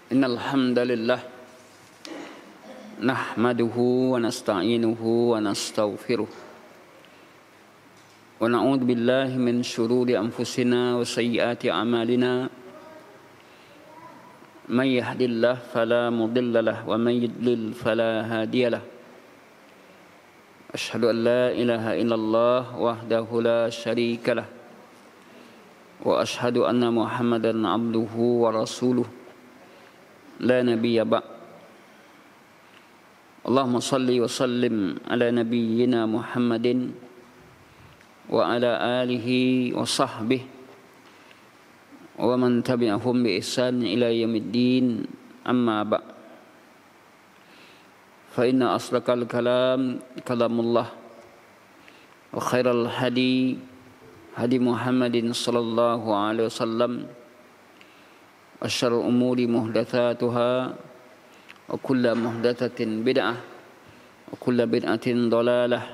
Innal hamdalillah nahmaduhu wa nasta'inuhu wa nastaghfiruh wa na'udzu billahi min shururi anfusina wa sayyiati a'malina may yahdihillahu fala mudilla lahu wa may yudlil fala hadiya lahu asyhadu an la ilaha illallah wahdahu la syarika lahu wa asyhadu anna muhammadan abduhu wa rasuluh la nabiyya ba'. Allahumma salli wa sallim ala nabiyyina Muhammadin wa ala alihi wa sahbihi wa man tabi'ahum bi ihsan ila yaumiddin, amma ba'. Fa inna asdaqal kalam kalamullah wa khairal hadi hadi Muhammadin sallallahu alaihi wasallam wa syarrul umuri muhdatsatuha wa kullu muhdatsatin bid'ah wa kullu bid'atin dhalalah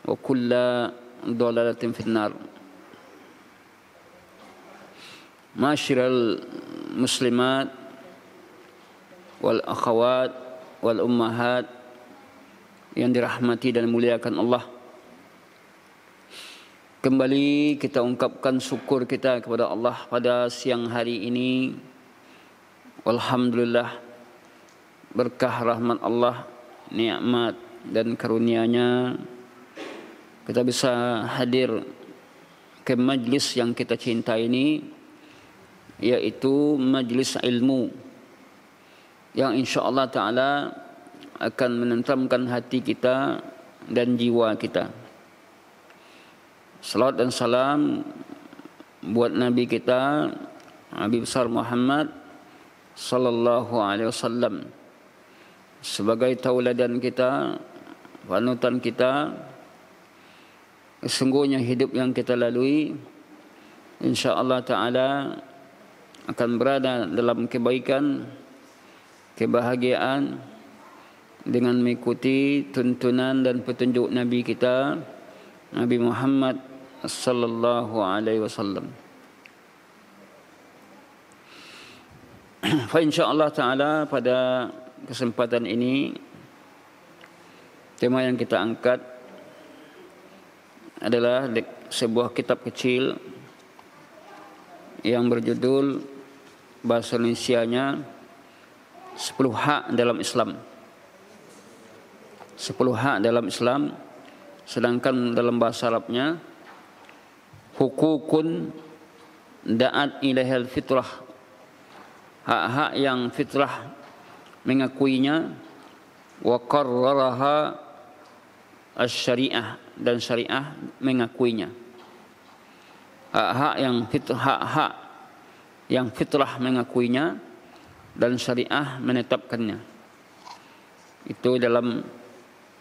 wa kullu dhalalatin finnar. Masyiral muslimat wal akhawat wal ummahat yang dirahmati dan muliakan Allah, kembali kita ungkapkan syukur kita kepada Allah pada siang hari ini. Alhamdulillah, berkah rahmat Allah, nikmat dan karunia-Nya, kita bisa hadir ke majlis yang kita cintai ini, yaitu majlis ilmu yang insyaAllah ta'ala akan menenteramkan hati kita dan jiwa kita. Salawat dan salam buat Nabi kita, Nabi besar Muhammad sallallahu alaihi wasallam, sebagai tauladan kita, panutan kita. Sesungguhnya hidup yang kita lalui insya-Allah taala akan berada dalam kebaikan, kebahagiaan dengan mengikuti tuntunan dan petunjuk Nabi kita, Nabi Muhammad sallallahu alaihi wasallam. Fa insyaallah taala pada kesempatan ini tema yang kita angkat adalah sebuah kitab kecil yang berjudul, bahasa Indonesianya, 10 hak dalam Islam. 10 hak dalam Islam, sedangkan dalam bahasa Arabnya hukukun da'at ilaihal fitrah, hak-hak yang fitrah mengakuinya, wa qarraraha asy-syariah, dan syariah mengakuinya. Hak-hak yang fitrah mengakuinya dan syariah menetapkannya. Itu dalam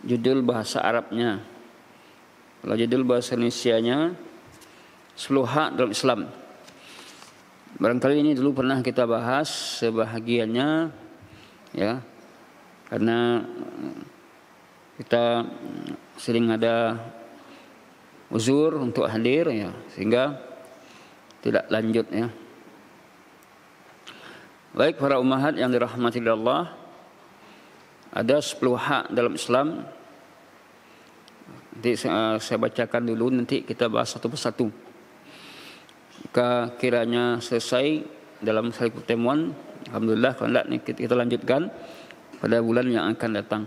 judul bahasa Arabnya. Kalau judul bahasa Indonesianya 10 hak dalam Islam. Barangkali ini dulu pernah kita bahas sebahagiannya, ya, karena kita sering ada uzur untuk hadir, ya, sehingga tidak lanjut, ya. Baik para ummahat yang dirahmati Allah, ada 10 hak dalam Islam. Nanti saya bacakan dulu, nanti kita bahas satu persatu. Jika kiranya selesai dalam satu pertemuan, alhamdulillah. Kalau tidak, kita lanjutkan pada bulan yang akan datang.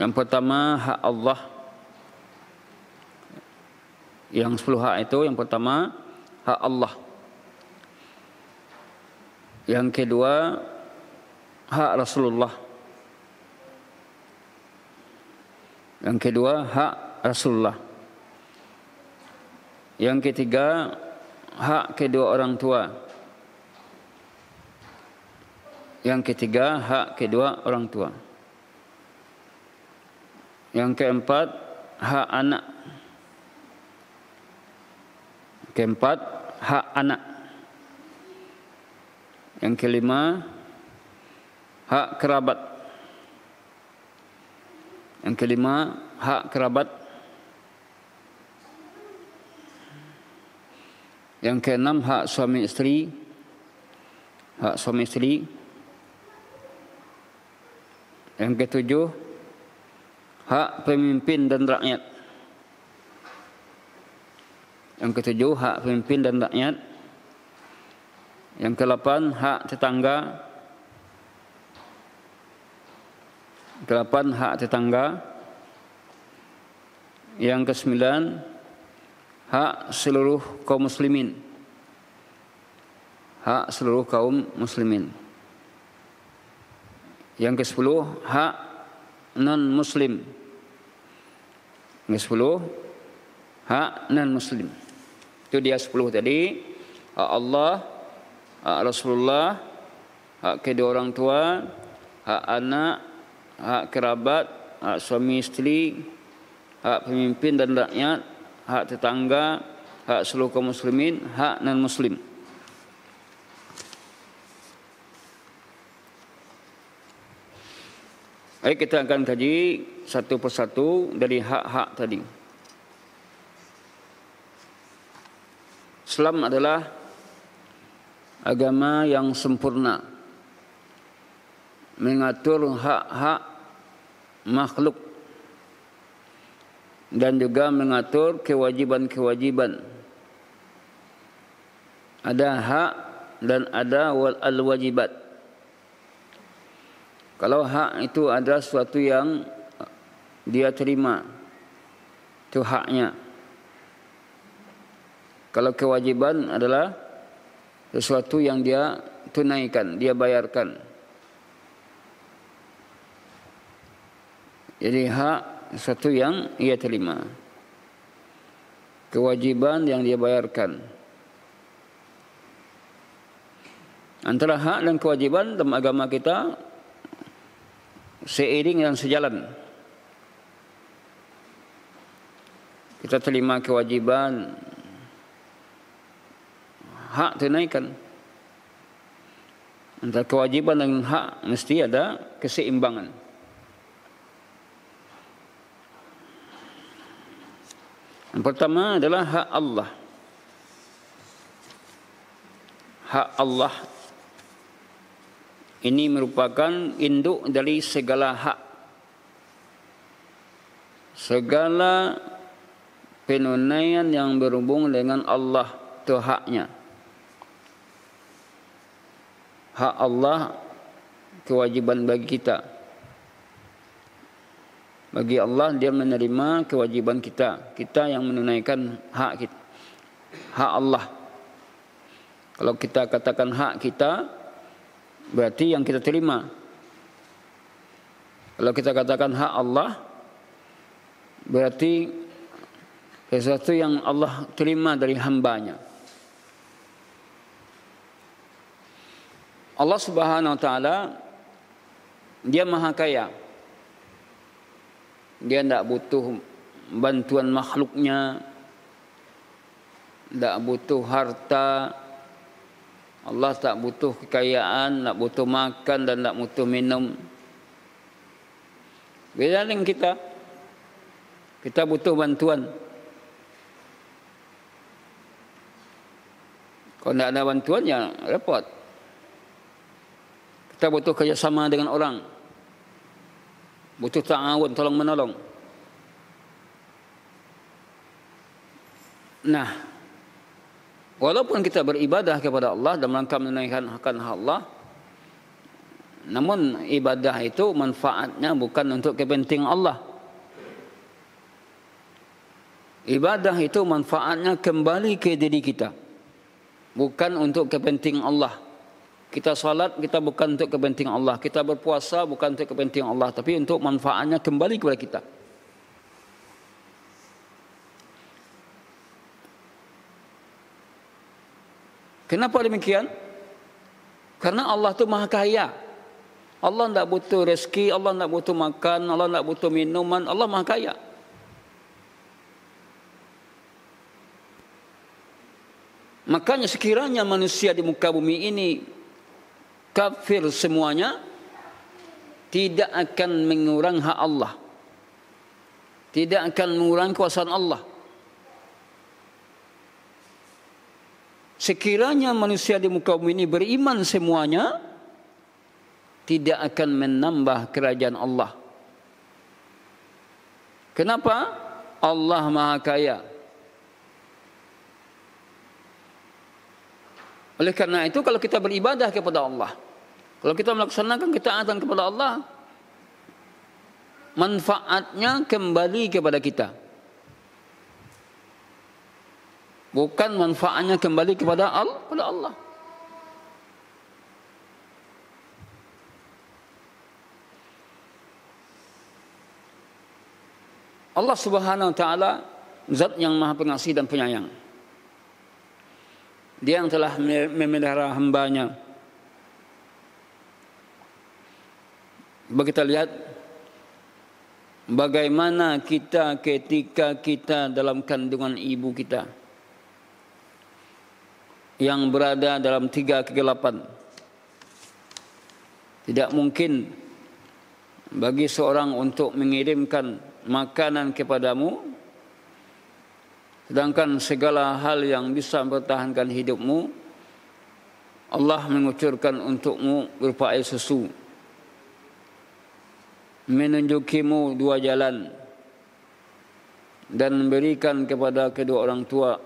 Yang pertama, hak Allah. Yang 10 hak itu, yang pertama hak Allah. Yang kedua hak Rasulullah. Yang kedua hak Rasulullah. Yang ketiga hak kedua orang tua. Yang ketiga hak kedua orang tua. Yang keempat hak anak. Keempat hak anak. Yang kelima hak kerabat. Yang kelima hak kerabat. Yang keenam hak suami istri. hak suami isteri. Yang ketujuh, hak pemimpin dan rakyat. Yang ketujuh, hak pemimpin dan rakyat. Yang ke-8, hak tetangga. Ke-8, hak tetangga. Yang ke-9, hak seluruh kaum muslimin. Hak seluruh kaum muslimin. Yang ke-10, hak non-muslim. Yang ke-10, hak non-muslim. Itu dia 10 tadi. Hak Allah, hak Rasulullah, hak kedua orang tua, hak anak, hak kerabat, hak suami isteri, hak pemimpin dan rakyat, hak tetangga, hak seluruh kaum muslimin, hak non-muslim. Baik, kita akan kaji satu persatu dari hak-hak tadi. Islam adalah agama yang sempurna, mengatur hak-hak makhluk dan juga mengatur kewajiban-kewajiban. Ada hak dan ada al-wajibat. Kalau hak itu ada sesuatu yang dia terima, itu haknya. Kalau kewajiban adalah sesuatu yang dia tunaikan, dia bayarkan. Jadi hak sesuatu yang ia terima, kewajiban yang dia bayarkan. Antara hak dan kewajiban dalam agama kita seiring dan sejalan. Kita terima kewajiban, hak tunaikan. Antara kewajiban dan hak mesti ada keseimbangan. Yang pertama adalah hak Allah. Hak Allah ini merupakan induk dari segala hak. Segala penunaian yang berhubung dengan Allah, itu haknya. Hak Allah kewajiban bagi kita. Bagi Allah, dia menerima kewajiban kita. Kita yang menunaikan hak kita, hak Allah. Kalau kita katakan hak kita, berarti yang kita terima. Kalau kita katakan hak Allah, berarti sesuatu yang Allah terima dari hambanya. Allah Subhanahu wa taala, dia maha kaya. Dia tidak butuh bantuan makhluknya, tidak butuh harta. Allah tak butuh kekayaan, tak butuh makan dan tak butuh minum. Beda dengan kita. Kita butuh bantuan. Kalau tidak ada bantuan, ya repot. Kita butuh kerjasama dengan orang. Butuh ta'awun, tolong menolong. Nah, walaupun kita beribadah kepada Allah dalam rangka menunaikan hak Allah, namun ibadah itu manfaatnya bukan untuk kepentingan Allah. Ibadah itu manfaatnya kembali ke diri kita, bukan untuk kepentingan Allah. Kita salat, kita bukan untuk kepentingan Allah. Kita berpuasa bukan untuk kepentingan Allah, tapi untuk manfaatnya kembali kepada kita. Kenapa demikian? Karena Allah itu maha kaya. Allah tidak butuh rezeki, Allah tidak butuh makan, Allah tidak butuh minuman, Allah maha kaya. Makanya sekiranya manusia di muka bumi ini kafir semuanya, tidak akan mengurang hak Allah, tidak akan mengurang kuasaan Allah. sekiranya manusia di muka bumi ini beriman semuanya, tidak akan menambah kerajaan Allah. Kenapa? Allah Maha Kaya. Oleh karena itu, kalau kita beribadah kepada Allah, kalau kita melaksanakan ketaatan kepada Allah, manfaatnya kembali kepada kita. Bukan manfaatnya kembali kepada Allah. Allah Subhanahu wa taala zat yang Maha Pengasih dan Penyayang. Dia yang telah memelihara hambanya. Coba kita lihat bagaimana kita ketika kita dalam kandungan ibu kita, yang berada dalam 3 kegelapan. Tidak mungkin bagi seorang untuk mengirimkan makanan kepadamu, sedangkan segala hal yang bisa mempertahankan hidupmu Allah mengucurkan untukmu berupa air susu, menunjukimu 2 jalan, dan memberikan kepada kedua orang tua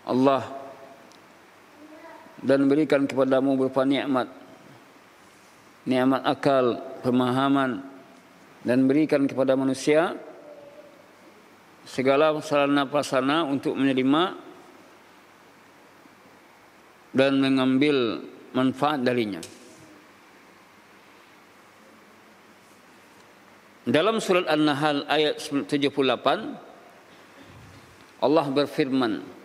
Allah, dan berikan kepadamu berupa nikmat akal, pemahaman, dan berikan kepada manusia segala sarana prasarana untuk menerima dan mengambil manfaat darinya. Dalam surat An-Nahl ayat 78 Allah berfirman,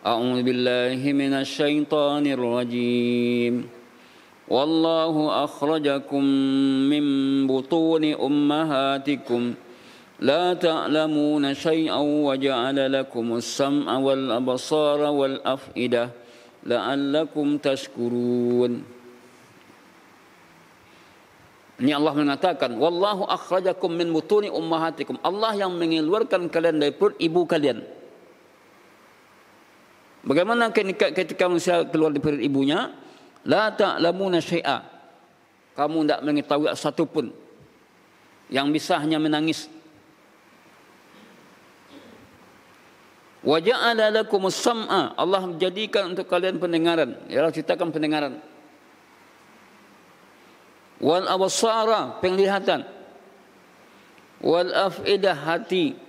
A'udzu billahi minasy syaithanir rajim. Wallahu akhrajakum min butuni ummahatikum la ta'lamuna syai'an wa ja'ala lakumus sam'a wal absara wal af'idah la'allakum tashkurun. Ini Allah mengatakan, wallahu akhrajakum min butuni ummahatikum. Allah yang mengeluarkan kalian dari perut ibu kalian. Bagaimana ketika manusia keluar dari perut ibunya? La ta'lamuna syai'a. Kamu tidak mengetahui satu pun. Yang bisa hanya menangis. Wa ja'ala lakumus sam'a. Allah menjadikan untuk kalian pendengaran. Ya Allah ciptakan pendengaran. Wal absara, penglihatan. Wal af'idah, hati.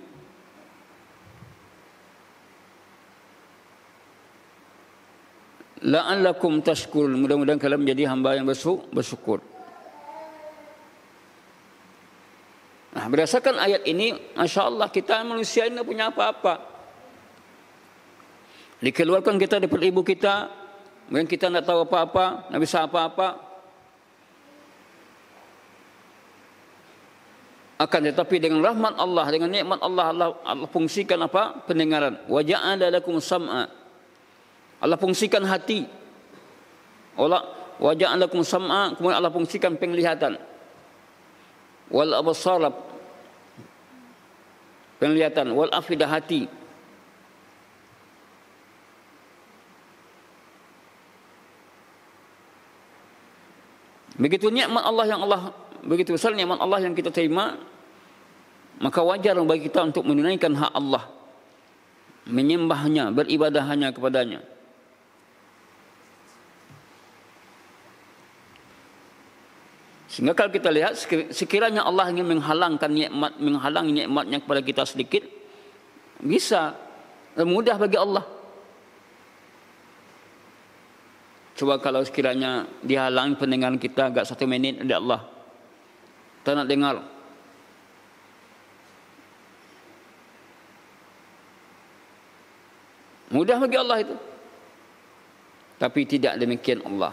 La'allakum tashkurun. Mudah-mudahan kalian menjadi hamba yang bersyukur. Nah, berdasarkan ayat ini, Masya Allah, kita manusia ini tidak punya apa-apa. Dikeluarkan kita dari perut ibu kita, kemudian kita tidak tahu apa-apa, tidak bisa apa-apa. Akan tetapi dengan rahmat Allah, dengan nikmat Allah, Allah fungsikan apa? Pendengaran. Wa ja'ala lakum sam'a. Allah fungsikan hati. Allah wa ja'ala lakum sam'a, kemudian Allah fungsikan penglihatan. Wal absara, penglihatan, wal afidah, hati. Begitu nikmat Allah yang begitu besar nikmat Allah yang kita terima, maka wajar bagi kita untuk menunaikan hak Allah, menyembahnya, beribadah hanya kepadanya. Sehingga kalau kita lihat, sekiranya Allah ingin menghalangi nikmatnya kepada kita sedikit, bisa, mudah bagi Allah. Coba kalau sekiranya dihalangi pendengaran kita agak 1 menit oleh Allah, kita nak dengar. Mudah bagi Allah itu. Tapi tidak demikian Allah.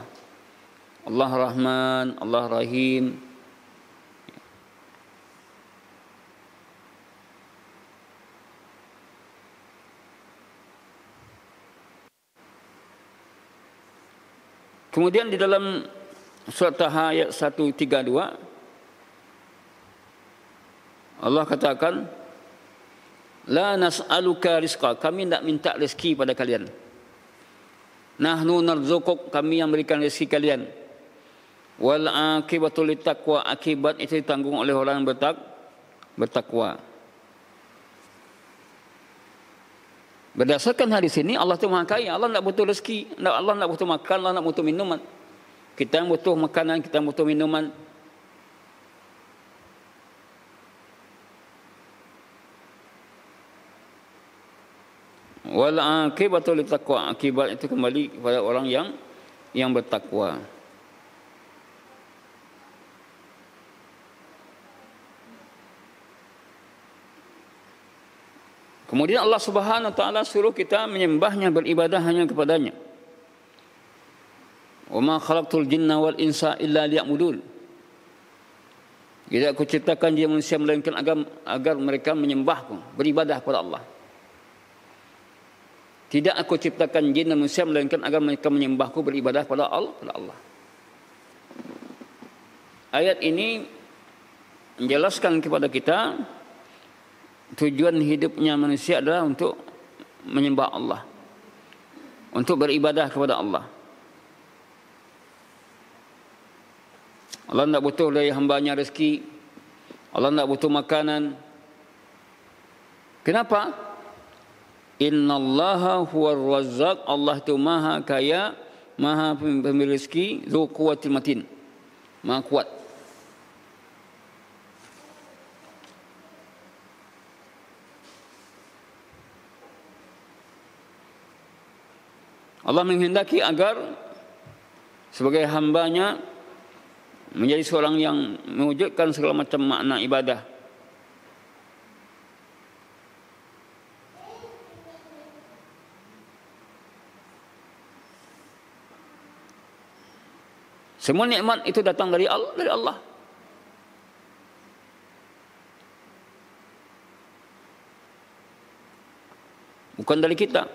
Allah Rahman, Allah Rahim. Kemudian di dalam surat Taha ayat 132 Allah katakan, La nas'aluka rizqa, kami tidak minta rezeki pada kalian. Nahnu narzuquk, kami yang berikan rezeki kalian. Wal akibatu littaqwa, akibat itu ditanggung oleh orang yang bertakwa. Berdasarkan hadis ini, Allah itu Maha Kaya. Allah tidak butuh rezeki, Allah tidak butuh makan, Allah tidak butuh minuman. Kita yang butuh makanan, kita yang butuh minuman. Wal akibatu littaqwa, akibat itu kembali kepada orang yang bertakwa. Kemudian Allah Subhanahu wa taala suruh kita menyembahnya, beribadah hanya kepadanya. Wa ma khalaqtul jinna wal insa illa liya'budun. Tidak aku ciptakan jin manusia melainkan agar mereka menyembahku, beribadah kepada Allah. Tidak aku ciptakan jin dan manusia melainkan agar mereka menyembahku, beribadah kepada Allah. Ayat ini menjelaskan kepada kita tujuan hidupnya manusia adalah untuk menyembah Allah, untuk beribadah kepada Allah. Allah tidak butuh dari hambanya rezeki, Allah tidak butuh makanan. Kenapa? Innallaha huwar razzaq, Allah itu Maha Kaya, Maha Pemberi rezeki, Dzu Quwwatil Matin, Maha kuat. Allah menghendaki agar sebagai hambanya menjadi seorang yang mewujudkan segala macam makna ibadah. Semua nikmat itu datang dari Allah. Bukan dari kita.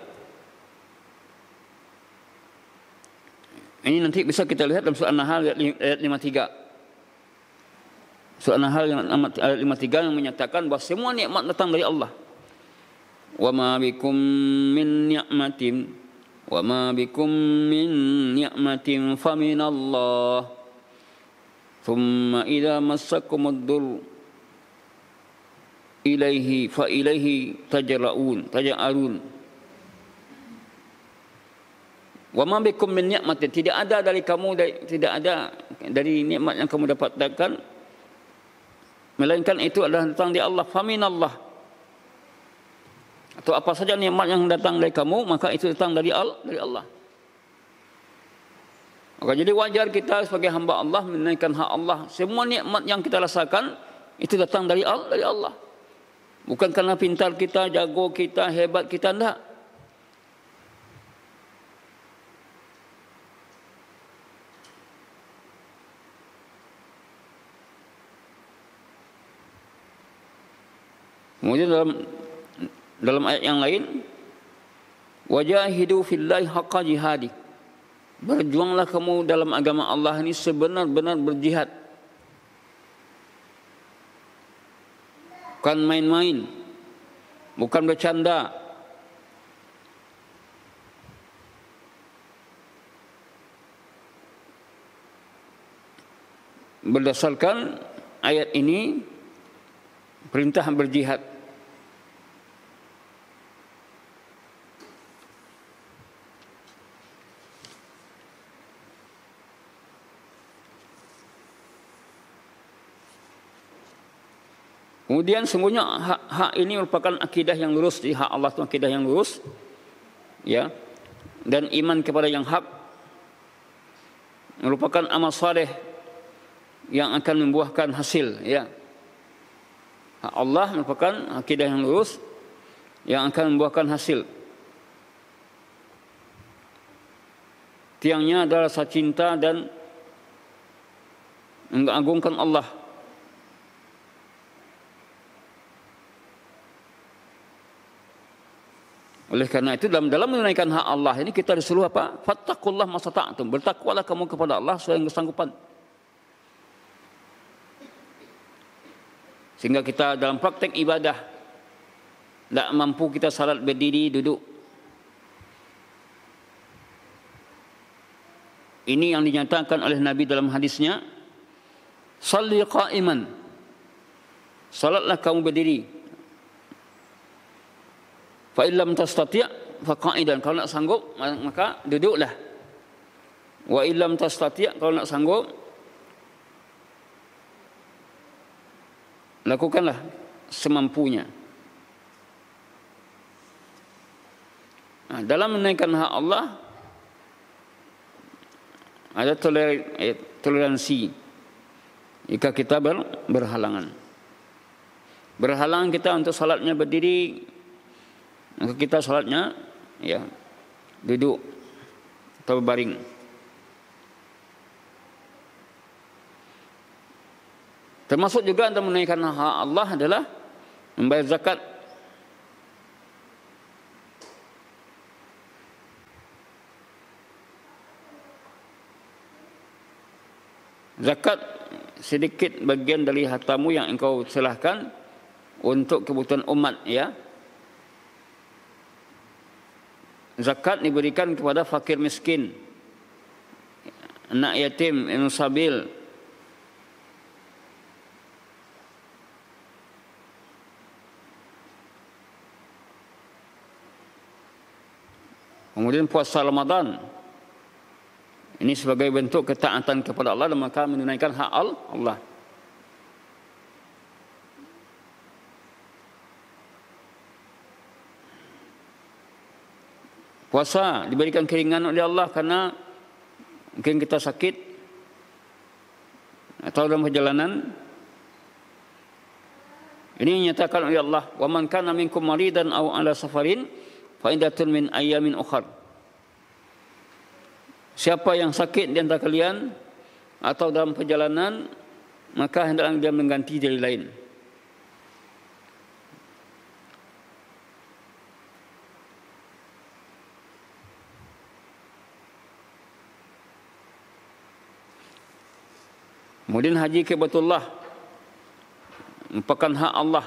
Ini nanti bisa kita lihat dalam surah An-Nahl ayat 53. Surah An-Nahl ayat 53 yang menyatakan bahawa semua nikmat datang dari Allah. Wa ma bikum min ni'matin faminallah. Thumma idza massakumud dur ilaihi taj'arun. Wa ma bikum min ni'matin, tidak ada dari kamu, tidak ada dari nikmat yang kamu dapatkan melainkan itu adalah datang dari Allah. Faminallah, atau apa saja nikmat yang datang dari kamu maka itu datang dari Allah. Maka jadi wajar kita sebagai hamba Allah menunaikan hak Allah. Semua nikmat yang kita rasakan itu datang dari Allah. Bukan karena pintar kita, jago kita, hebat kita, tidak. Kemudian dalam ayat yang lain, wajahidu fillahi haqqa jihadi, berjuanglah kamu dalam agama Allah ini sebenar-benar berjihad, bukan main-main, bukan bercanda. Berdasarkan ayat ini perintah berjihad. Kemudian sungguhnya hak ini merupakan akidah yang lurus, hak Allah itu akidah yang lurus, ya. Dan iman kepada yang hak merupakan amal saleh yang akan membuahkan hasil, ya. Hak Allah merupakan akidah yang lurus yang akan membuahkan hasil. Tiangnya adalah rasa cinta dan mengagungkan Allah. Oleh karena itu dalam menunaikan hak Allah ini kita disuruh apa? Fattaqullah masata'tum. Bertakwalah kamu kepada Allah sesuai kesanggupan. Sehingga kita dalam praktek ibadah Tak mampu kita salat berdiri, duduk. Ini yang dinyatakan oleh Nabi dalam hadisnya, salli qa'iman, salatlah kamu berdiri. Fa illam tastati' fa qa'idan, kalau nak sanggup maka duduklah. Wa illam tastati', kalau nak sanggup lakukanlah semampunya. Dalam menaikkan hak Allah ada toleransi jika kita berhalangan. Berhalangan kita untuk salatnya berdiri, maka kita salatnya ya duduk atau berbaring. Termasuk juga untuk menaikkan hak Allah adalah membayar zakat. Zakat sedikit bagian dari hartamu yang engkau serahkan untuk kebutuhan umat, ya. Zakat diberikan kepada fakir miskin, anak yatim, ibn sabil. Kemudian puasa Ramadan. Ini sebagai bentuk ketaatan kepada Allah dan maka menunaikan hak Allah. Puasa diberikan keringanan oleh Allah karena mungkin kita sakit atau dalam perjalanan. Ini dinyatakan oleh Allah, "Wa man kana minkum maridan aw ala safarin fa iddatun min ayyamin ukhra." Siapa yang sakit di antara kalian atau dalam perjalanan, maka hendaklah dia mengganti dari lain. Kemudian haji Kaibatullah merupakan hak Allah.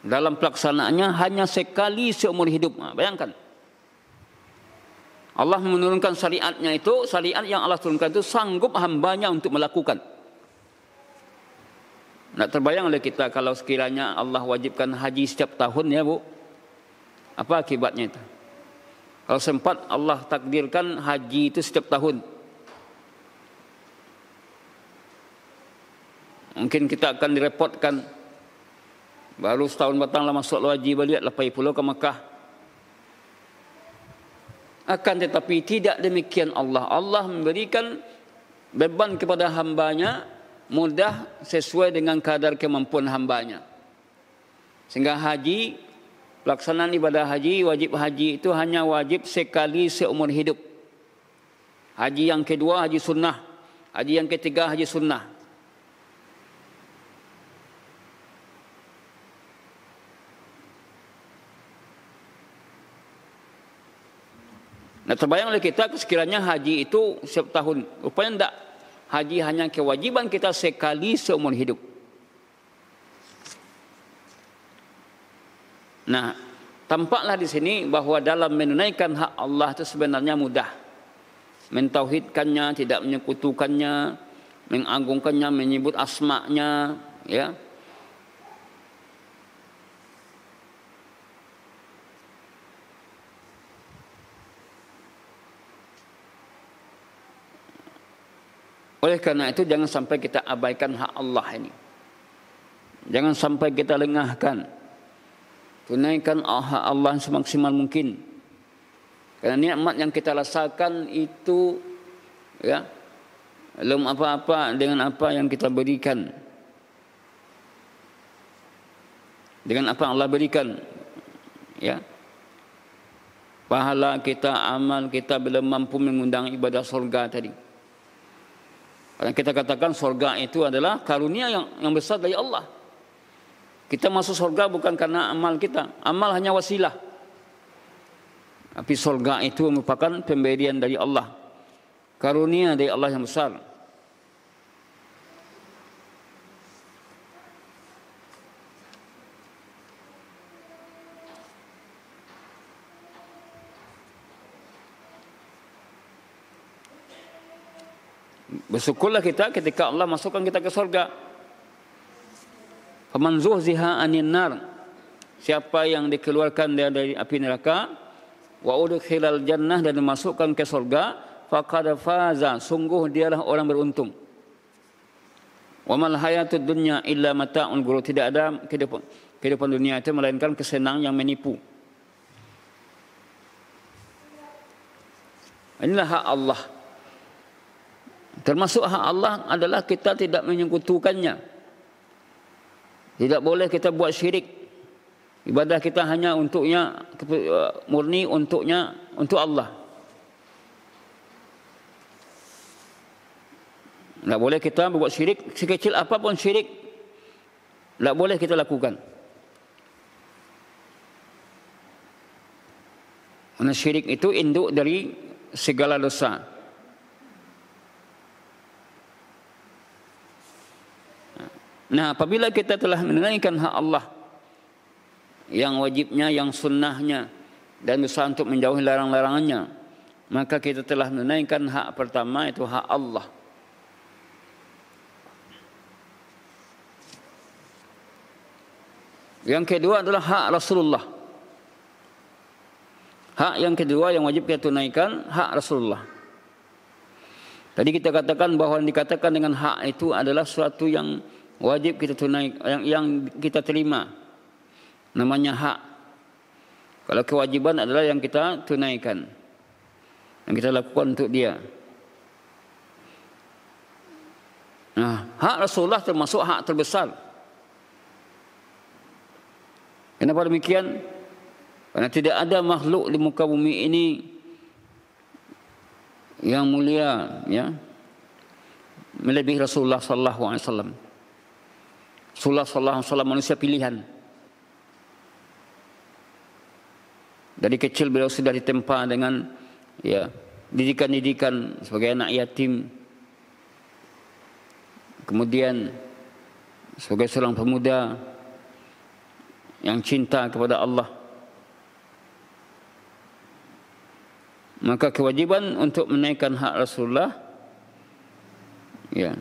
Dalam pelaksanaannya hanya sekali seumur hidup. Bayangkan, Allah menurunkan syariatnya itu, syariat yang Allah turunkan itu sanggup hambanya untuk melakukan. Nak terbayang oleh kita kalau sekiranya Allah wajibkan haji setiap tahun, ya Bu, apa akibatnya itu? Kalau sempat Allah takdirkan haji itu setiap tahun, mungkin kita akan direpotkan. Baru setahun batang lah masuk wajib balik, lepas pulau ke Mekah. Akan tetapi tidak demikian Allah. Allah memberikan beban kepada hambanya mudah sesuai dengan kadar kemampuan hambanya. Sehingga haji, pelaksanaan ibadah haji, wajib haji itu hanya wajib sekali seumur hidup. Haji yang kedua haji sunnah, haji yang ketiga haji sunnah. Nah, terbayang oleh kita sekiranya haji itu setiap tahun. Rupanya tidak. Haji hanya kewajiban kita sekali seumur hidup. Nah, tampaklah di sini bahwa dalam menunaikan hak Allah itu sebenarnya mudah. Mentauhidkannya, tidak menyekutukannya, mengagungkannya, menyebut asma-Nya, ya. Oleh karena itu jangan sampai kita abaikan hak Allah ini. Jangan sampai kita lengahkan. Tunaikan hak Allah semaksimal mungkin. Karena nikmat yang kita rasakan itu, ya, belum apa-apa dengan apa yang kita berikan. Dengan apa yang Allah berikan, ya. Pahala kita, amal kita belum mampu mengundang ibadah surga tadi. Karena kita katakan surga itu adalah karunia yang besar dari Allah. Kita masuk surga bukan karena amal kita. Amal hanya wasilah. Tapi surga itu merupakan pemberian dari Allah. Karunia dari Allah yang besar. Bersyukurlah kita ketika Allah masukkan kita ke surga. Faman zuhziha 'anil nar, siapa yang dikeluarkan dari api neraka, wa udkhilal jannah, dan dimasukkan ke surga, faqad faza, sungguh dialah orang beruntung. Wa mal hayatud dunya illa mata'ul ghurur, tidak ada kehidupan dunia itu melainkan kesenangan yang menipu. Inilah hak Allah. Termasuk hak Allah adalah kita tidak menyekutukannya. Tidak boleh kita buat syirik. Ibadah kita hanya untuknya, murni untuknya, untuk Allah. Tak boleh kita buat syirik, sekecil apapun syirik, tak boleh kita lakukan. Karena syirik itu induk dari segala dosa. Nah, apabila kita telah menunaikan hak Allah, yang wajibnya, yang sunnahnya, dan berusaha untuk menjauhi larang-larangannya, maka kita telah menunaikan hak pertama, itu hak Allah. Yang kedua adalah hak Rasulullah. Hak yang kedua yang wajib kita tunaikan, hak Rasulullah. Tadi kita katakan bahwa yang dikatakan dengan hak itu adalah suatu yang wajib kita tunaikan, yang kita terima. Namanya hak. Kalau kewajiban adalah yang kita tunaikan, yang kita lakukan untuk dia. Nah, hak Rasulullah termasuk hak terbesar. Kenapa demikian? Karena tidak ada makhluk di muka bumi ini yang mulia, ya, melebihi Rasulullah sallallahu alaihi wasallam. Rasulullah sallallahu alaihi wasallam manusia pilihan. Dari kecil beliau sudah ditempa dengan, ya, didikan-didikan sebagai anak yatim. Kemudian sebagai seorang pemuda yang cinta kepada Allah. Maka kewajiban untuk menaikkan hak Rasulullah, ya,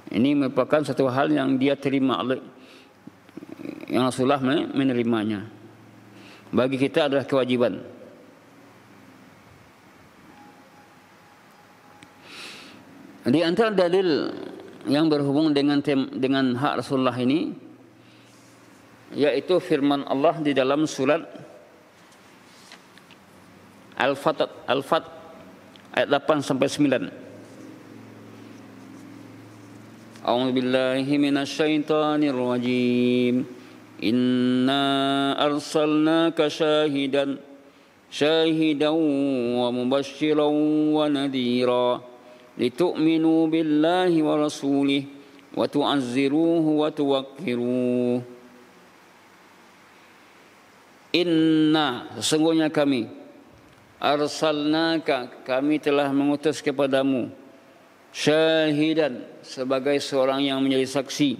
ini merupakan satu hal yang dia terima, yang Rasulullah menerimanya. Bagi kita adalah kewajiban. Di antara dalil yang berhubung dengan hak Rasulullah ini, yaitu firman Allah di dalam surat Al-Fat ayat 8 sampai 9. A'udzu billahi minasyaitonir rajim. Inna arsalnaka syahidan wa mubasysyiran wa nadhira litu'minu billahi wa rasulih wa tu'azziruhu wa tuwaqqiruhu. Inna, sesungguhnya kami, arsalnaka, kami telah mengutus kepadamu, syahidan, sebagai seorang yang menjadi saksi,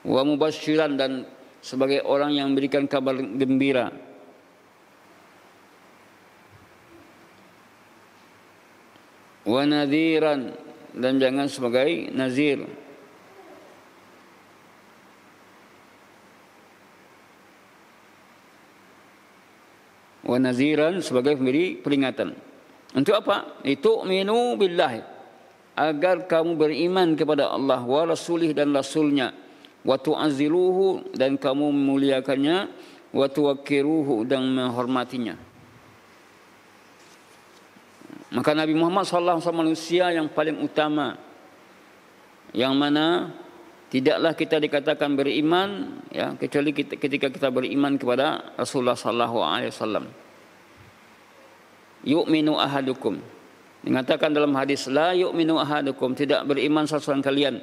wa mubasysyiran, dan sebagai orang yang memberikan kabar gembira, wa nadhiran, dan jangan sebagai nazir. Wa naziran, sebagai pemberi peringatan. Untuk apa? Litu'minu billahi, agar kamu beriman kepada Allah, wa rasulih, dan rasulnya, wa tu'azziruhu, dan kamu memuliakannya, wa tuwaqqiruhu, dan menghormatinya. Maka Nabi Muhammad SAW manusia yang paling utama, yang mana tidaklah kita dikatakan beriman, ya, kecuali ketika kita beriman kepada Rasulullah SAW. Yu'minu ahadukum, dikatakan dalam hadis, la yu'minu ahadukum, tidak beriman salah seorang kalian,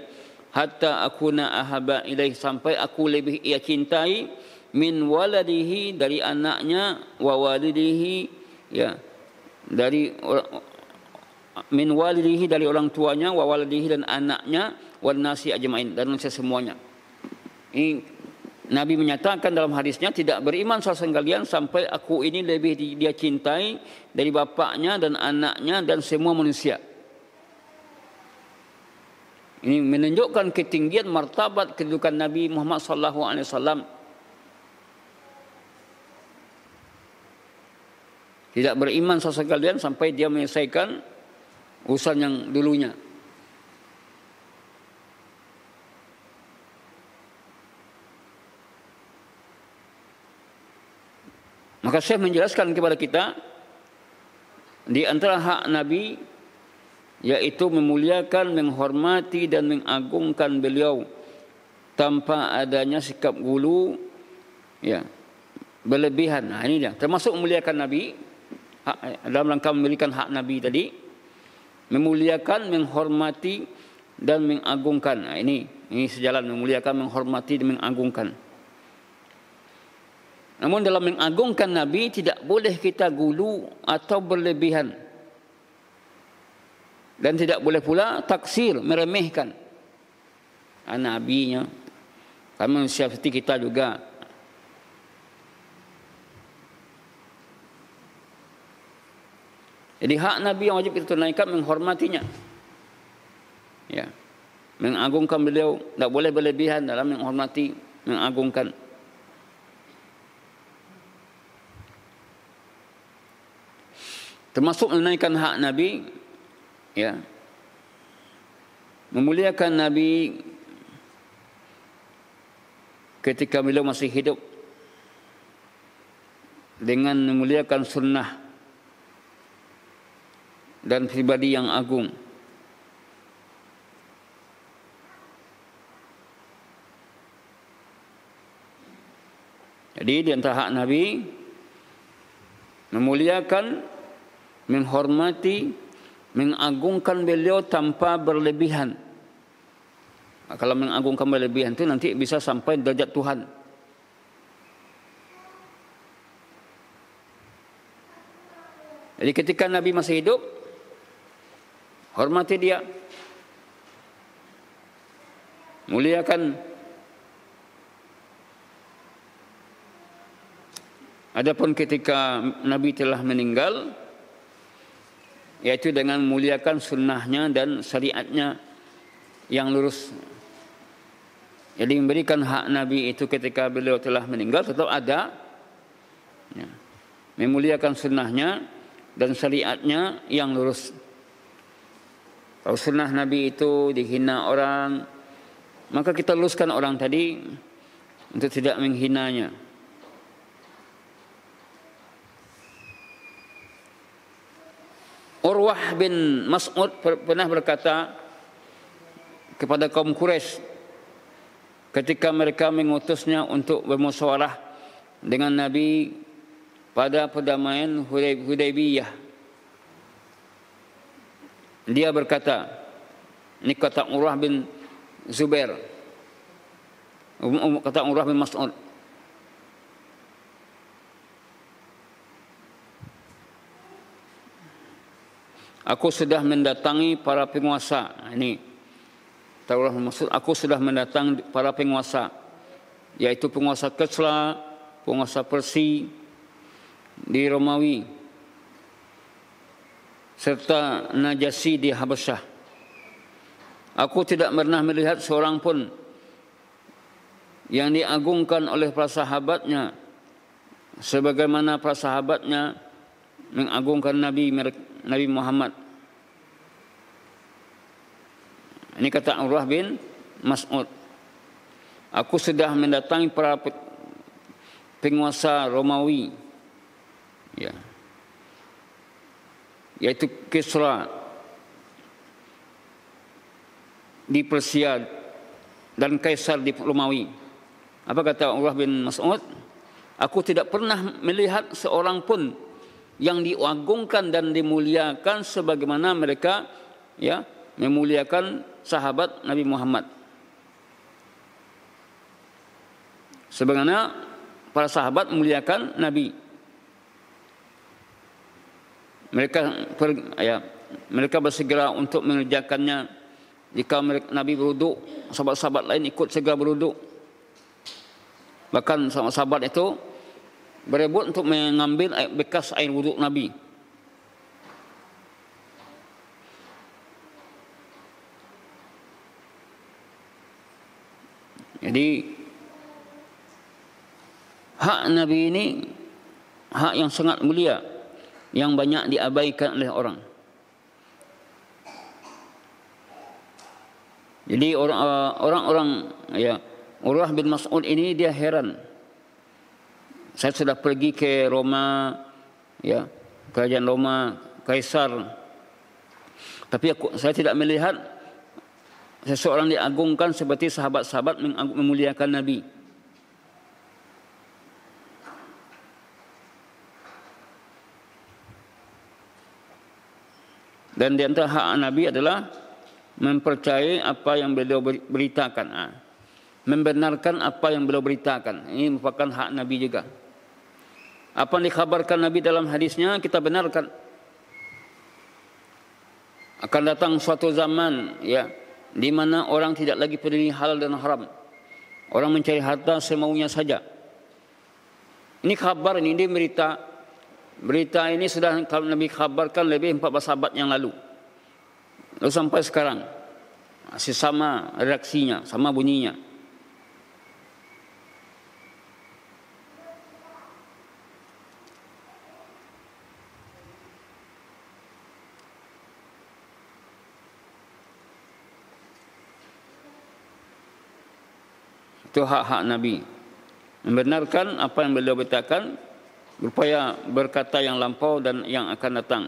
hatta akuna ahaba ilaih, sampai aku lebih ia cintai, min waladihi, dari anaknya, wa walidihi, ya, dari min walidihi, dari orang tuanya, wa waladihi, dan anaknya, wan nasi ajmain, dan manusia semuanya. Ini Nabi menyatakan dalam hadisnya, tidak beriman salah seorang kalian sampai aku ini lebih dia cintai dari bapaknya dan anaknya dan semua manusia. Ini menunjukkan ketinggian martabat kedudukan Nabi Muhammad sallallahu alaihi wasallam. Tidak beriman sesekalian sampai dia menyelesaikan urusan yang dulunya. Maka Syekh menjelaskan kepada kita di antara hak Nabi yaitu memuliakan, menghormati dan mengagungkan beliau tanpa adanya sikap gulu, ya, berlebihan. Nah, ini dia. Termasuk memuliakan Nabi dalam rangka memberikan hak Nabi tadi, memuliakan, menghormati dan mengagungkan. Nah, ini sejalan, memuliakan, menghormati dan mengagungkan. Namun dalam mengagungkan Nabi tidak boleh kita gulu atau berlebihan. Dan tidak boleh pula taksir, meremehkan Nabi-nya. Kami manusia seperti kita juga. Jadi hak Nabi yang wajib kita tunaikan menghormatinya. Ya. Mengagungkan beliau, tidak boleh berlebihan dalam menghormati, mengagungkan. Termasuk menunaikan hak Nabi, ya, memuliakan Nabi ketika beliau masih hidup dengan memuliakan sunnah dan pribadi yang agung. Jadi di antara hak Nabi memuliakan, menghormati, mengagungkan beliau tanpa berlebihan. Kalau mengagungkan berlebihan itu nanti bisa sampai derajat Tuhan. Jadi ketika Nabi masih hidup, hormati dia, muliakan. Adapun ketika Nabi telah meninggal, yaitu dengan memuliakan sunnahnya dan syariatnya yang lurus. Jadi memberikan hak Nabi itu ketika beliau telah meninggal tetap ada, ya, memuliakan sunnahnya dan syariatnya yang lurus. Kalau sunnah Nabi itu dihina orang, maka kita luruskan orang tadi untuk tidak menghinanya. Urwah bin Mas'ud pernah berkata kepada kaum Quraisy ketika mereka mengutusnya untuk bermusyawarah dengan Nabi pada perdamaian Hudaybiyah. Dia berkata, ini kata Urwah bin Zubair, kata Urwah bin Mas'ud, aku sudah mendatangi para penguasa. Ini Taurah maksud, aku sudah mendatangi para penguasa, yaitu penguasa Kisra, penguasa Persia di Romawi, serta Najasyi di Habasyah. Aku tidak pernah melihat seorang pun yang diagungkan oleh para sahabatnya sebagaimana para sahabatnya mengagungkan Nabi Muhammad. Ini kata Urwah bin Mas'ud. Aku sudah mendatangi para penguasa Romawi, ya, yaitu Kisra di Persia dan Kaisar di Romawi. Apa kata Urwah bin Mas'ud? Aku tidak pernah melihat seorang pun yang diagungkan dan dimuliakan sebagaimana mereka, ya, memuliakan sahabat Nabi Muhammad. Sebagaimana para sahabat memuliakan Nabi. Mereka bersegera untuk mengerjakannya. Jika Nabi berwuduk, sahabat-sahabat lain ikut segera berwuduk. Bahkan sahabat itu berebut untuk mengambil bekas air wuduk Nabi. Jadi hak Nabi ini hak yang sangat mulia, yang banyak diabaikan oleh orang. Jadi orang-orang ya, Urwah bin Mas'ud ini dia heran. Saya sudah pergi ke Roma, ya, kerajaan Roma, Kaisar, tapi saya tidak melihat seseorang diagungkan seperti sahabat-sahabat memuliakan Nabi. Dan di antara hak Nabi adalah mempercayai apa yang beliau beritakan, membenarkan apa yang beliau beritakan. Ini merupakan hak Nabi juga. Apa yang dikhabarkan Nabi dalam hadisnya kita benarkan. Akan datang suatu zaman, ya, di mana orang tidak lagi peduli halal dan haram. Orang mencari harta semaunya saja. Ini kabar, ini berita. Berita ini sudah Nabi kabarkan lebih 14 abad yang lalu. Lalu sampai sekarang masih sama reaksinya, sama bunyinya. Itu hak-hak Nabi, membenarkan apa yang beliau beritakan, berupaya berkata yang lampau dan yang akan datang.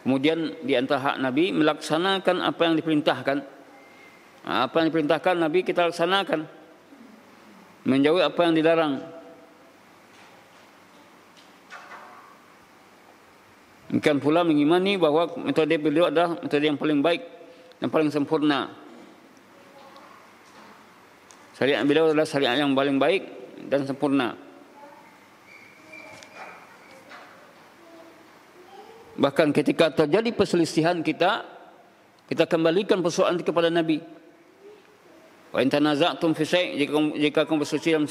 Kemudian di antara hak Nabi melaksanakan apa yang diperintahkan. Apa yang diperintahkan Nabi kita laksanakan, menjauhi apa yang dilarang. Demikian pula mengimani bahawa metode beliau adalah metode yang paling baik dan paling sempurna. Syariat beliau adalah syariat yang paling baik dan sempurna. Bahkan ketika terjadi perselisihan kita kembalikan persoalan itu kepada Nabi. Wa in tanaza'tum fi syai', jika kamu berselisih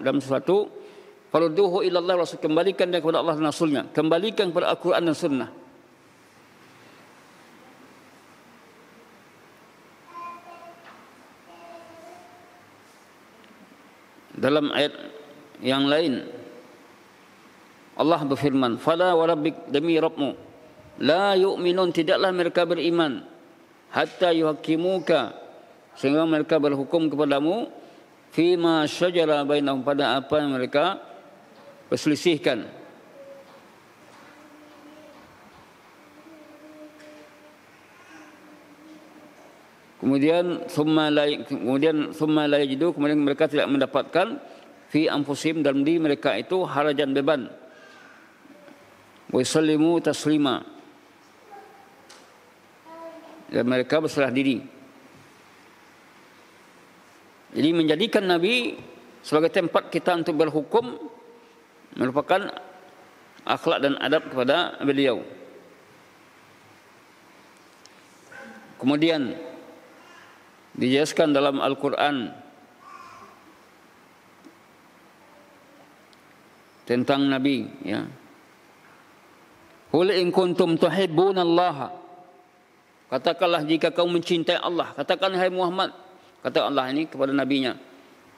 dalam sesuatu, farudduhu ila Allah, Rasul, kembalikan dia kepada Allah dan Rasulnya, kembalikan kepada Al-Quran dan Sunnah. Dalam ayat yang lain Allah berfirman, "Fala wa rabbik, demi Rabbmu, la yu'minun, tidaklah mereka beriman, hatta yuhaqqimuka, sehingga mereka berhukum kepadamu, fima syajara bainahum, pada apa yang mereka perselisihkan." Kemudian summa la yajidu, kemudian mereka tidak mendapatkan fi anfusihim, dalam diri mereka itu, harajan, beban, wa yusallimu taslima, dan mereka berserah diri. Jadi menjadikan Nabi sebagai tempat kita untuk berhukum merupakan akhlak dan adab kepada beliau. Kemudian dijelaskan dalam Al-Quran tentang Nabi, ya. Qul in kuntum tuhibbunallaha, katakanlah jika kamu mencintai Allah. Katakan hai Muhammad, kata Allah ini kepada nabinya,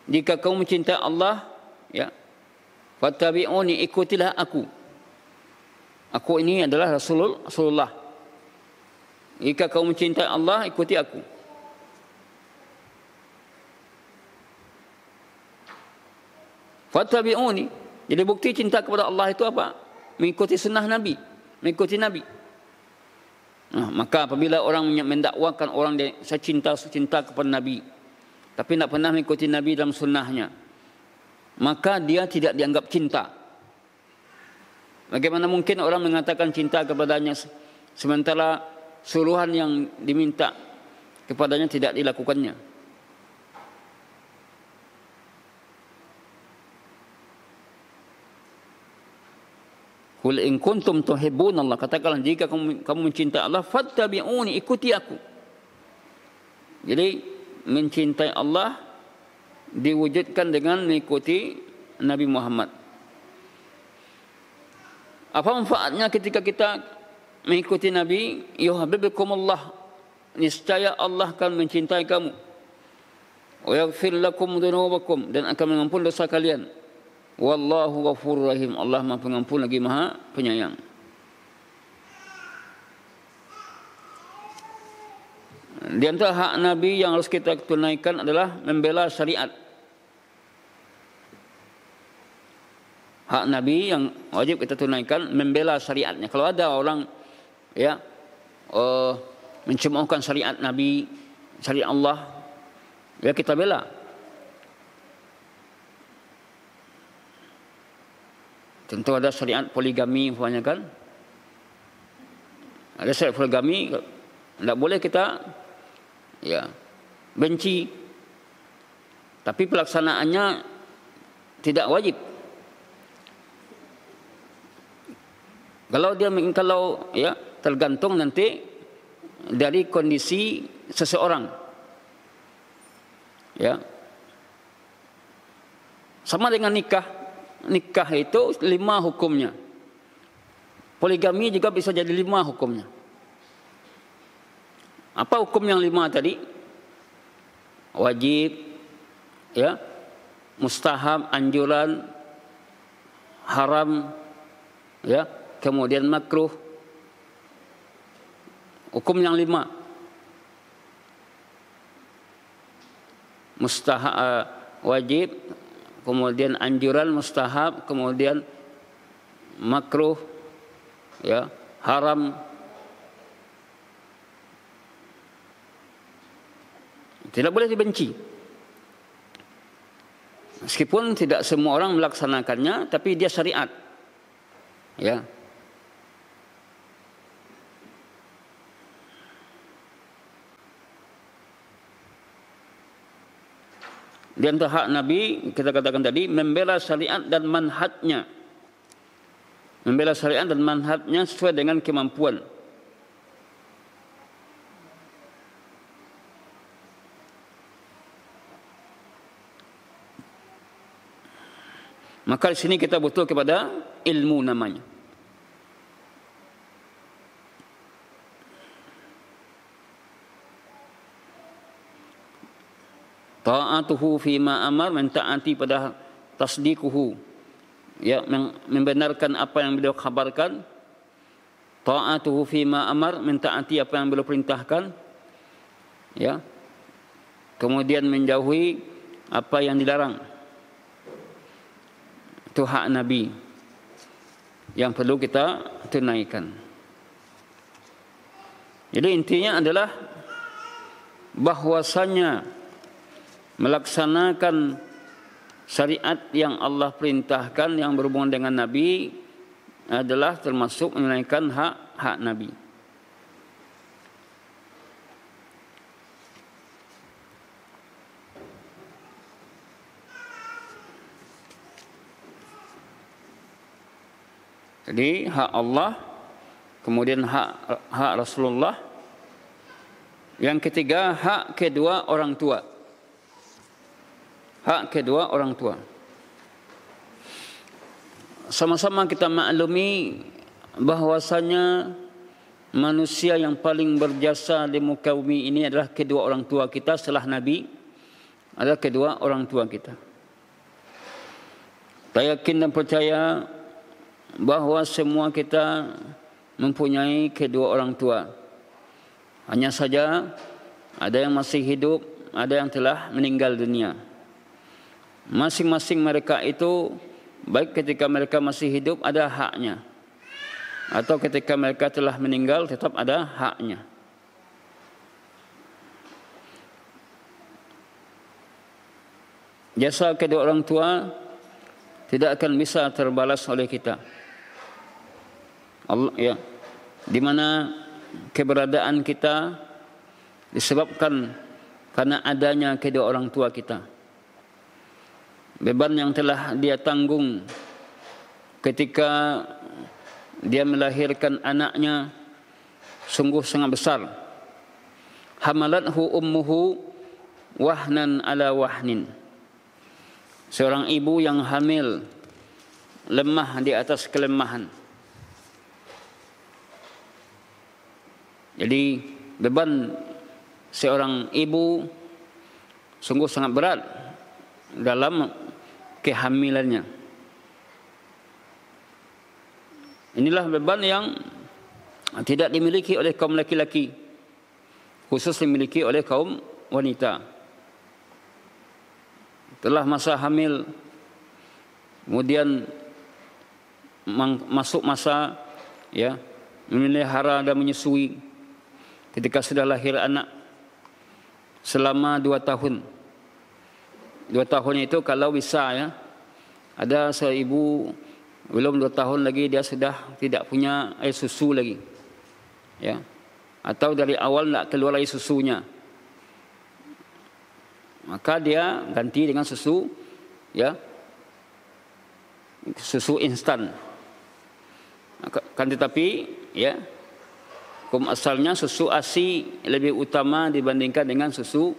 jika kamu mencintai Allah, ya, fattabi'uni, ikutilah aku. Aku ini adalah Rasulullah. Jika kamu mencintai Allah, ikuti aku. Fattabi'uni, jadi bukti cinta kepada Allah itu apa? Mengikuti sunnah Nabi, mengikuti Nabi. Maka apabila orang mendakwakan orang dia, saya cinta kepada Nabi, tapi tidak pernah mengikuti Nabi dalam sunnahnya, maka dia tidak dianggap cinta. Bagaimana mungkin orang mengatakan cinta kepadanya sementara suruhan yang diminta kepadanya tidak dilakukannya? Qul in kuntum tuhibbunallah, katakanlah jika kamu mencintai Allah, fattabi'uni, ikuti aku. Jadi mencintai Allah diwujudkan dengan mengikuti Nabi Muhammad. Apa manfaatnya ketika kita mengikuti Nabi? Yuhibbukumullah, niscaya Allah akan mencintai kamu. wa yaghfir lakum dzunubakum, dan akan mengampuni dosa kalian. Wallahu ghafurur rahim, Allah Maha Pengampun lagi Maha Penyayang. Di antara hak Nabi yang harus kita tunaikan adalah membela syariat. Hak Nabi yang wajib kita tunaikan, membela syariatnya. Kalau ada orang mencemoohkan syariat Nabi, syariat Allah, ya kita bela. Tentu ada syariat poligami umpamanya kan. Ada syariat poligami, tidak boleh kita benci. Tapi pelaksanaannya tidak wajib. Kalau tergantung nanti dari kondisi seseorang. Ya. Sama dengan nikah. Nikah itu 5 hukumnya. Poligami juga bisa jadi 5 hukumnya. Apa hukum yang 5 tadi? Wajib, mustahab, anjuran, haram, kemudian makruh. Hukum yang 5. Mustahab, wajib, kemudian anjuran, mustahab, kemudian makruh, haram. Tidak boleh dibenci. Meskipun tidak semua orang melaksanakannya, tapi dia syariat. Ya. Di antara hak Nabi, kita katakan tadi, membela syariat dan manhajnya. Membela syariat dan manhajnya sesuai dengan kemampuan. Maka di sini kita butuh kepada ilmu namanya. Ta'atuhu fima amar, mentaati pada tasdiquhu, membenarkan apa yang beliau khabarkan. Ta'atuhu fima amar, mentaati apa yang beliau perintahkan. Kemudian menjauhi apa yang dilarang. Itu hak Nabi yang perlu kita tunaikan. Jadi intinya adalah bahwasanya melaksanakan syariat yang Allah perintahkan yang berhubungan dengan Nabi adalah termasuk menunaikan hak Nabi. Jadi hak Allah, kemudian hak Rasulullah. Yang ketiga, hak kedua orang tua. Hak kedua orang tua. Sama-sama kita maklumi bahwasanya manusia yang paling berjasa di muka bumi ini adalah kedua orang tua kita setelah Nabi, adalah kedua orang tua kita. Saya yakin dan percaya bahwa semua kita mempunyai kedua orang tua. Hanya saja ada yang masih hidup, ada yang telah meninggal dunia. Masing-masing mereka itu, baik ketika mereka masih hidup ada haknya, atau ketika mereka telah meninggal tetap ada haknya. Jasa kedua orang tua tidak akan bisa terbalas oleh kita. Allah, di mana keberadaan kita disebabkan karena adanya kedua orang tua kita. Beban yang telah dia tanggung ketika dia melahirkan anaknya sungguh sangat besar. Hamalathu ummuhu wahnan ala wahnin. Seorang ibu yang hamil lemah di atas kelemahan. Jadi beban seorang ibu sungguh sangat berat dalam kehamilannya. Inilah beban yang tidak dimiliki oleh kaum laki-laki, khusus dimiliki oleh kaum wanita. Telah masa hamil, kemudian masuk masa memelihara dan menyusui. Ketika sudah lahir anak, selama 2 tahun. 2 tahun itu kalau bisa ada seibu belum 2 tahun lagi dia sudah tidak punya air susu lagi, atau dari awal tidak keluar air susunya, maka dia ganti dengan susu, susu instan. Kan tetapi hukum asalnya susu ASI lebih utama dibandingkan dengan susu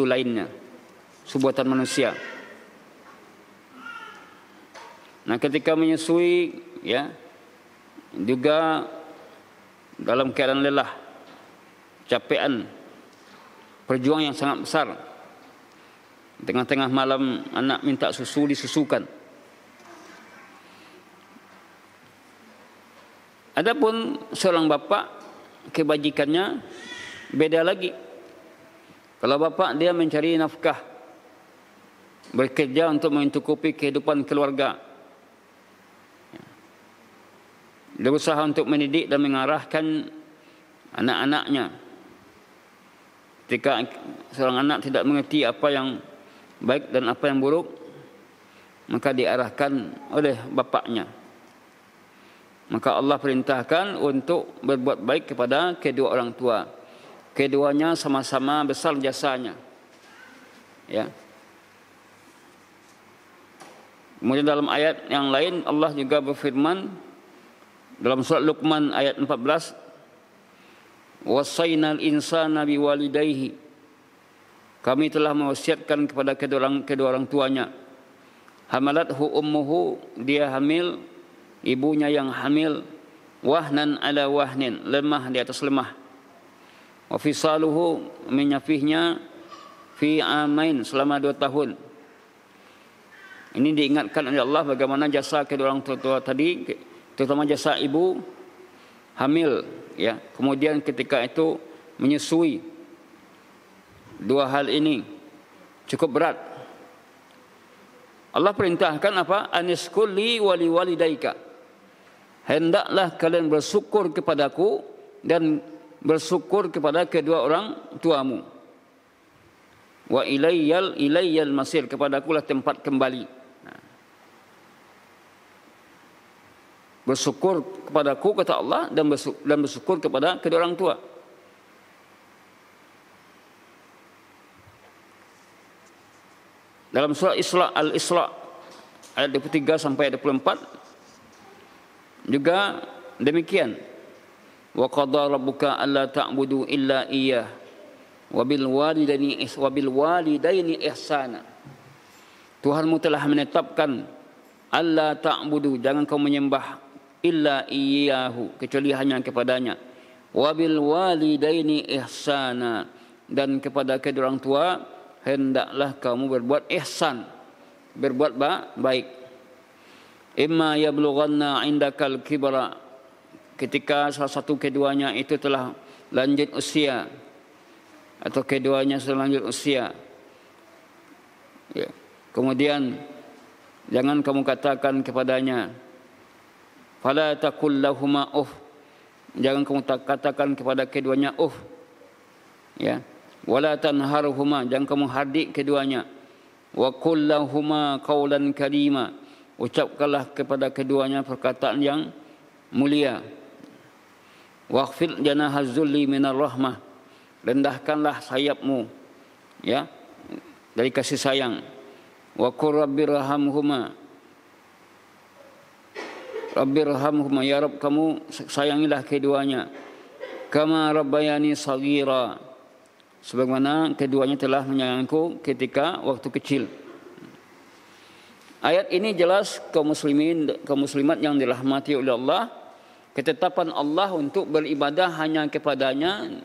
lainnya, susu buatan manusia. Nah, ketika menyusui juga dalam keadaan lelah, capean, perjuangan yang sangat besar. Tengah-tengah malam anak minta susu, disusukan. Adapun seorang bapa, kebajikannya beda lagi. Kalau bapa dia mencari nafkah, bekerja untuk mencukupi kehidupan keluarga, dia berusaha untuk mendidik dan mengarahkan anak-anaknya. Ketika seorang anak tidak mengerti apa yang baik dan apa yang buruk, maka diarahkan oleh bapaknya. Maka Allah perintahkan untuk berbuat baik kepada kedua orang tua. Keduanya sama-sama besar jasanya. Kemudian dalam ayat yang lain Allah juga berfirman dalam surat Luqman ayat 14, wasainal insana biwalidayhi, kami telah mewasiatkan kepada kedua orang tuanya. Hamalathu ummuhu, dia hamil, ibunya yang hamil, wahnan ala wahnin, lemah di atas lemah. Wa fisaluhu, menyafihnya fi amain, selama 2 tahun. Ini diingatkan oleh Allah bagaimana jasa kedua orang tua tadi, terutama jasa ibu hamil, kemudian ketika itu menyusui. 2 hal ini cukup berat. Allah perintahkan apa? Aniskul li wali walidaika, hendaklah kalian bersyukur kepadaku dan bersyukur kepada kedua orang tuamu. Wa ilayyal masir, kepadakulah tempat kembali. Bersyukur kepadaku, kata Allah, dan bersyukur kepada kedua orang tua. Dalam surah Al-Isra ayat 23 sampai 24 juga demikian. Wa qadara rabbuka alla ta'budu illa iyyah wa bil walidaini ihsana. Tuhanmu telah menetapkan alla ta'budu, jangan kau menyembah, illa iyyahu, kecuali hanya kepadanya, wabil walidaini ihsana, dan kepada kedua orang tua hendaklah kamu berbuat ihsan, berbuat baik. Imma yablughanna indakal kibra, ketika salah satu keduanya itu telah lanjut usia, atau keduanya sudah lanjut usia, kemudian jangan kamu katakan kepadanya, fala taqul lahuma jangan kamu katakan kepada keduanya wala tanharhuma, jangan kamu hardik keduanya, wa qul lahuma qawlan karima, ucapkanlah kepada keduanya perkataan yang mulia. Waqfid janahaz zulli minar rahmah, rendahkanlah sayapmu dari kasih sayang. Wa qur rabbirhamhuma, ya Rabb, kamu sayangilah keduanya, kama rabbayani saghira, sebagaimana keduanya telah menyayangiku ketika waktu kecil. Ayat ini jelas kaum muslimin, kaum muslimat yang dirahmati oleh Allah, ketetapan Allah untuk beribadah hanya kepadanya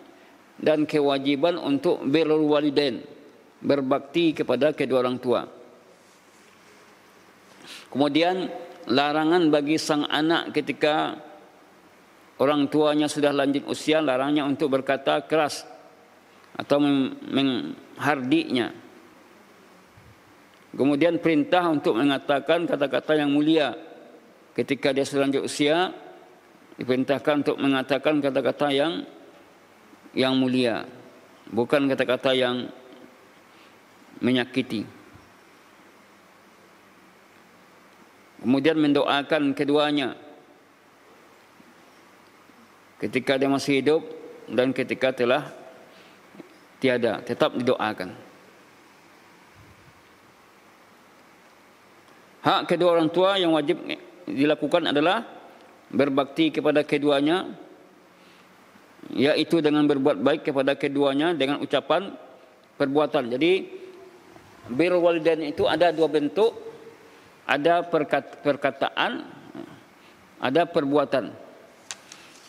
dan kewajiban untuk birrul walidain, berbakti kepada kedua orang tua. Kemudian larangan bagi sang anak ketika orang tuanya sudah lanjut usia, larangnya untuk berkata keras atau menghardinya. Kemudian perintah untuk mengatakan kata-kata yang mulia ketika dia sudah lanjut usia, diperintahkan untuk mengatakan kata-kata yang mulia, bukan kata-kata yang menyakiti. Kemudian mendoakan keduanya ketika dia masih hidup dan ketika telah tiada, tetap didoakan. Hak kedua orang tua yang wajib dilakukan adalah berbakti kepada keduanya, yaitu dengan berbuat baik kepada keduanya dengan ucapan, perbuatan. Jadi birrul walidain itu ada dua bentuk, ada perkataan, ada perbuatan.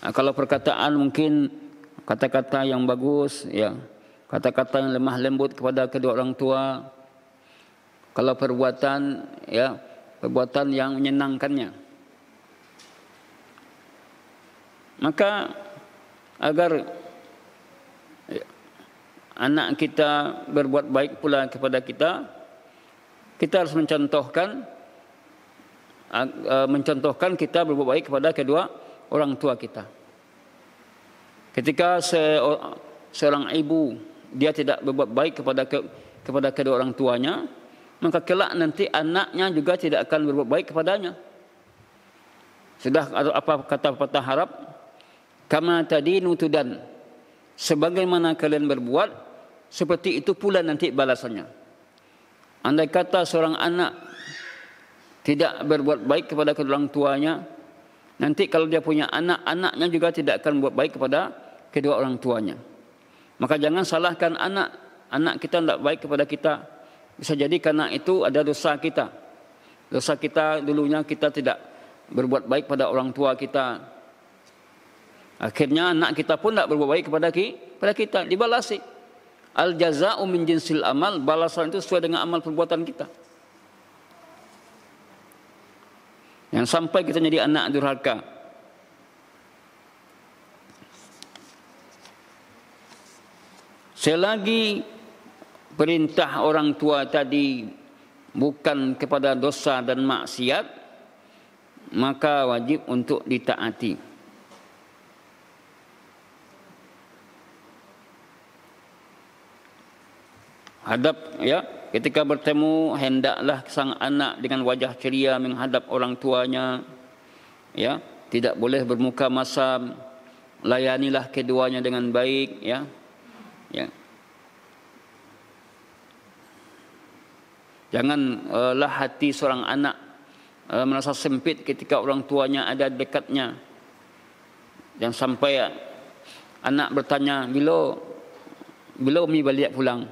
Nah, kalau perkataan mungkin kata-kata yang bagus, ya, kata-kata yang lemah lembut kepada kedua orang tua. Kalau perbuatan, ya, perbuatan yang menyenangkannya. Maka agar anak kita berbuat baik pula kepada kita, kita harus mencontohkan kita berbuat baik kepada kedua orang tua kita. Ketika seorang ibu dia tidak berbuat baik kepada kedua orang tuanya, maka kelak nanti anaknya juga tidak akan berbuat baik kepadanya. Sudah apa kata pepatah Arab? Kama tadinu tudan. Sebagaimana kalian berbuat, seperti itu pula nanti balasannya. Andai kata seorang anak tidak berbuat baik kepada kedua orang tuanya, nanti kalau dia punya anak, anaknya juga tidak akan berbuat baik kepada kedua orang tuanya. Maka jangan salahkan anak kita tidak baik kepada kita. Bisa jadi karena itu ada dosa kita. Dosa kita dulunya kita tidak berbuat baik pada orang tua kita. Akhirnya anak kita pun tidak berbuat baik kepada kita. Dibalasi. Al jaza'u min jinsil amal. Balasan itu sesuai dengan amal perbuatan kita. Yang sampai kita jadi anak durhaka. Selagi perintah orang tua tadi bukan kepada dosa dan maksiat, maka wajib untuk ditaati. Ketika bertemu, hendaklah sang anak dengan wajah ceria menghadap orang tuanya, ya, tidak boleh bermuka masam, layanilah keduanya dengan baik, ya. Janganlah hati seorang anak merasa sempit ketika orang tuanya ada dekatnya. Jangan sampai anak bertanya, bila Umi balik pulang?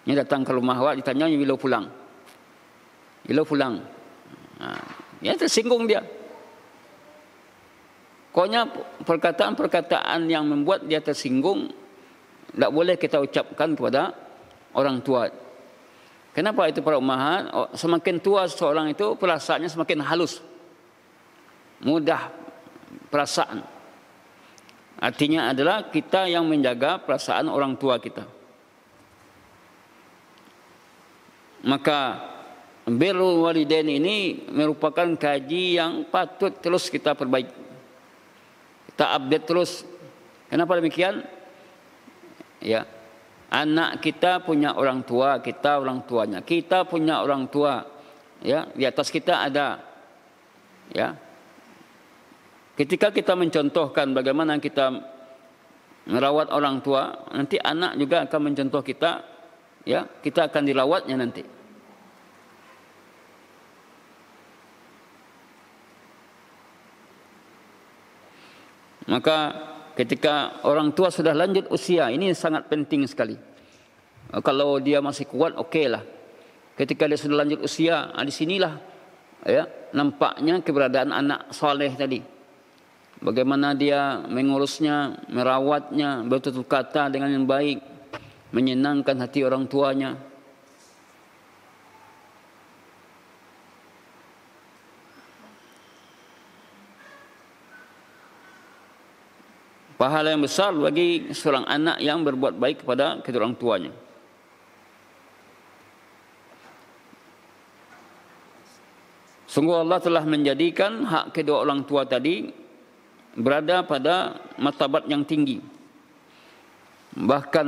Dia datang ke rumah awak, ditanya bila pulang. Bila pulang? Ya tersinggung dia. Pokoknya perkataan-perkataan yang membuat dia tersinggung tidak boleh kita ucapkan kepada orang tua. Kenapa itu para ummahat? Semakin tua seorang itu perasaannya semakin halus, mudah perasaan. Artinya adalah kita yang menjaga perasaan orang tua kita. Maka birrul walidain ini merupakan kaji yang patut terus kita perbaiki. Kita update terus. Kenapa demikian? Ya. Anak kita punya orang tua, kita orang tuanya. Kita punya orang tua, ya, di atas kita ada, ya. Ketika kita mencontohkan bagaimana kita merawat orang tua, nanti anak juga akan mencontoh kita, ya. Kita akan dirawatnya nanti. Maka ketika orang tua sudah lanjut usia, ini sangat penting sekali. Kalau dia masih kuat, okeylah. Ketika dia sudah lanjut usia, di sinilah, ya, nampaknya keberadaan anak soleh tadi. Bagaimana dia mengurusnya, merawatnya, bertutur kata dengan yang baik, menyenangkan hati orang tuanya. Pahala yang besar bagi seorang anak yang berbuat baik kepada kedua orang tuanya. Sungguh Allah telah menjadikan hak kedua orang tua tadi berada pada martabat yang tinggi. Bahkan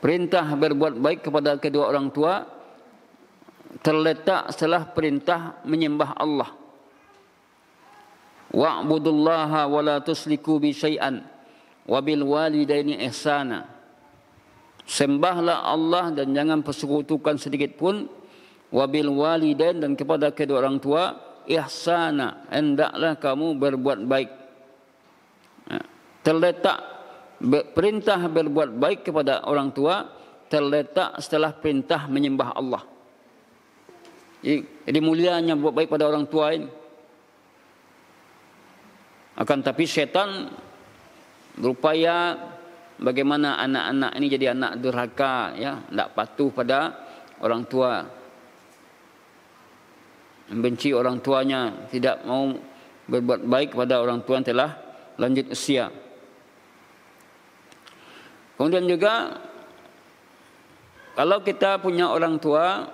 perintah berbuat baik kepada kedua orang tua terletak setelah perintah menyembah Allah. Wa'budullaha wa la tusliku bi syai'an wa bil walidaini ihsana. Sembahlah Allah dan jangan persekutukan sedikit pun. Wa bil walidain, dan kepada kedua orang tua ihsana, hendaklah kamu berbuat baik. Terletak perintah berbuat baik kepada orang tua terletak setelah perintah menyembah Allah. Jadi mulianya berbuat baik pada orang tua ini. Akan tapi syaitan berupaya bagaimana anak-anak ini jadi anak durhaka, ya, tidak patuh pada orang tua, membenci orang tuanya, tidak mau berbuat baik kepada orang tua yang telah lanjut usia. Kemudian juga kalau kita punya orang tua,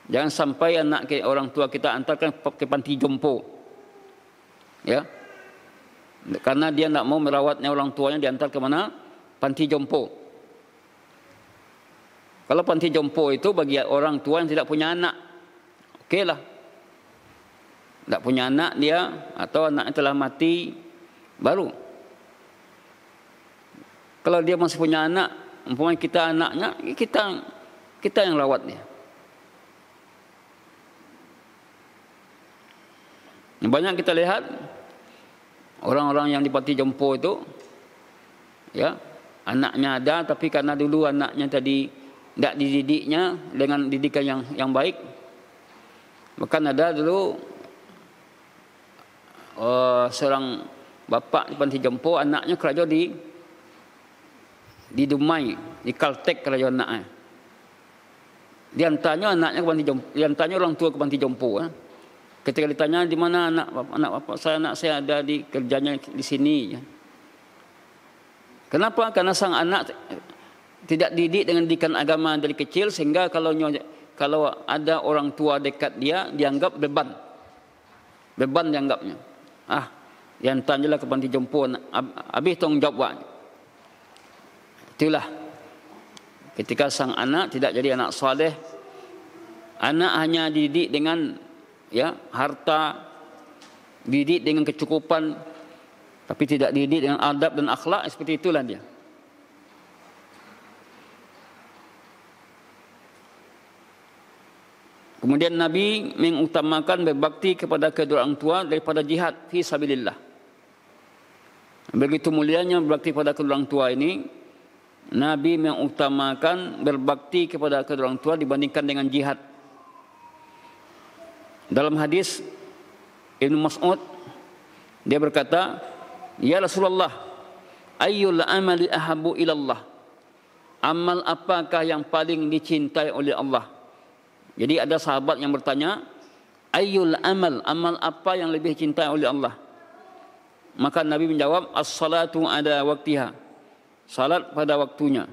jangan sampai anak orang tua kita antarkan ke panti jompo, ya, karena dia tidak mau merawatnya orang tuanya, diantar ke mana? Panti jompo. Kalau panti jompo itu bagi orang tua yang tidak punya anak, okey lah. Tak punya anak dia, atau anaknya telah mati baru. Kalau dia masih punya anak, umpamanya kita anaknya, kita yang rawat dia. Banyak kita lihat orang-orang yang di panti jompo itu, ya, anaknya ada, tapi karena dulu anaknya tadi tidak dididiknya dengan didikan yang baik. Bahkan ada dulu seorang bapak di panti jompo, anaknya kerja di Dumai, di Kaltek kerja anaknya. Diantaranya anaknya ke panti jompo, diantaranya orang tua ke panti jompo. Ketika ditanya di mana anak bapak saya, anak saya ada di kerjanya di sini. Kenapa? Karena sang anak tidak didik dengan didikan agama dari kecil, sehingga kalau ada orang tua dekat dia, dianggap beban dianggapnya. Yang tanyalah ke panti jompo, habis tanggung jawab. Itulah ketika sang anak tidak jadi anak soleh, anak hanya dididik dengan, ya, harta, dididik dengan kecukupan, tapi tidak dididik dengan adab dan akhlak, seperti itulah dia. Kemudian Nabi mengutamakan berbakti kepada kedua orang tua daripada jihad fi sabilillah. Begitu mulianya berbakti kepada kedua orang tua ini, Nabi mengutamakan berbakti kepada kedua orang tua dibandingkan dengan jihad. Dalam hadis Ibnu Mas'ud, dia berkata, "Ya Rasulullah, ayyul amali ahabbu ilallah?" Amal apakah yang paling dicintai oleh Allah? Jadi ada sahabat yang bertanya, ayyul amal, amal apa yang lebih dicintai oleh Allah? Maka Nabi menjawab, as-salatu ada waktiha, salat pada waktunya.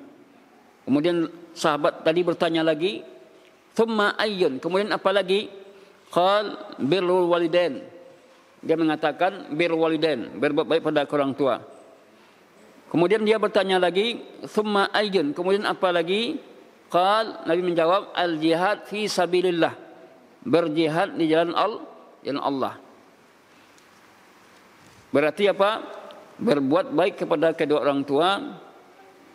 Kemudian sahabat tadi bertanya lagi, thumma ayyun, kemudian apa lagi? Qal birrul walidain. Dia mengatakan birrul walidain, berbuat baik pada orang tua. Kemudian dia bertanya lagi, thumma ayyun, kemudian apa lagi? Qal, Nabi menjawab, al jihad fi sabilillah, berjihad di jalan Allah. Berarti apa? Berbuat baik kepada kedua orang tua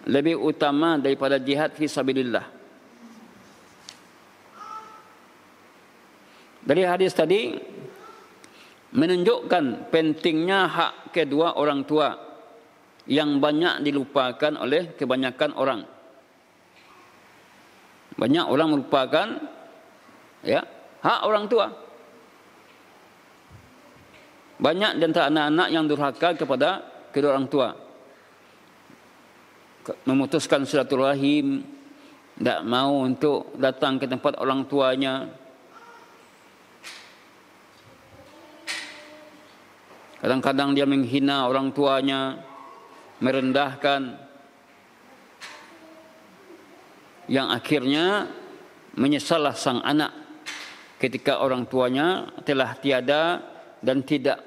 lebih utama daripada jihad fi sabilillah. Dari hadis tadi menunjukkan pentingnya hak kedua orang tua yang banyak dilupakan oleh kebanyakan orang. Banyak orang melupakan, ya, hak orang tua. Banyak di antara anak-anak yang durhaka kepada kedua orang tua. memutuskan silaturahim, tidak mau untuk datang ke tempat orang tuanya. Kadang-kadang dia menghina orang tuanya, merendahkan, yang akhirnya menyesallah sang anak ketika orang tuanya telah tiada dan tidak,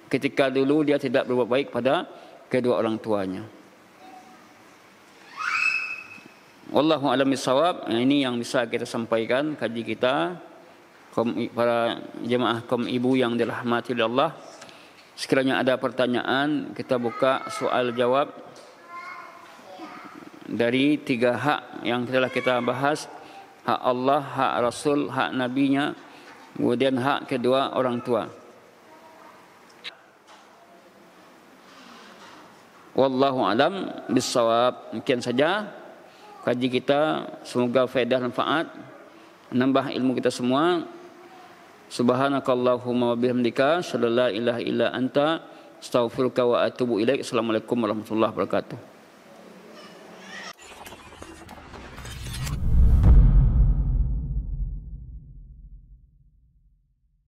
ketika dulu dia tidak berbuat baik pada kedua orang tuanya. Wallahu a'lam bishawab. Ini yang bisa kita sampaikan kaji kita, para jemaah kaum ibu yang dirahmati oleh Allah. Sekiranya ada pertanyaan, kita buka soal jawab dari 3 hak yang telah kita bahas: hak Allah, hak Rasul, hak Nabinya, kemudian hak kedua orang tua. Wallahu a'lam bishawab. Mungkin saja kaji kita, semoga faedah dan manfaat, menambah ilmu kita semua. Subhanakallahumma wa bihamdika, asyhadu an la ilaha illa anta, astaghfiruka wa atubu ilaik. Assalamualaikum warahmatullahi wabarakatuh.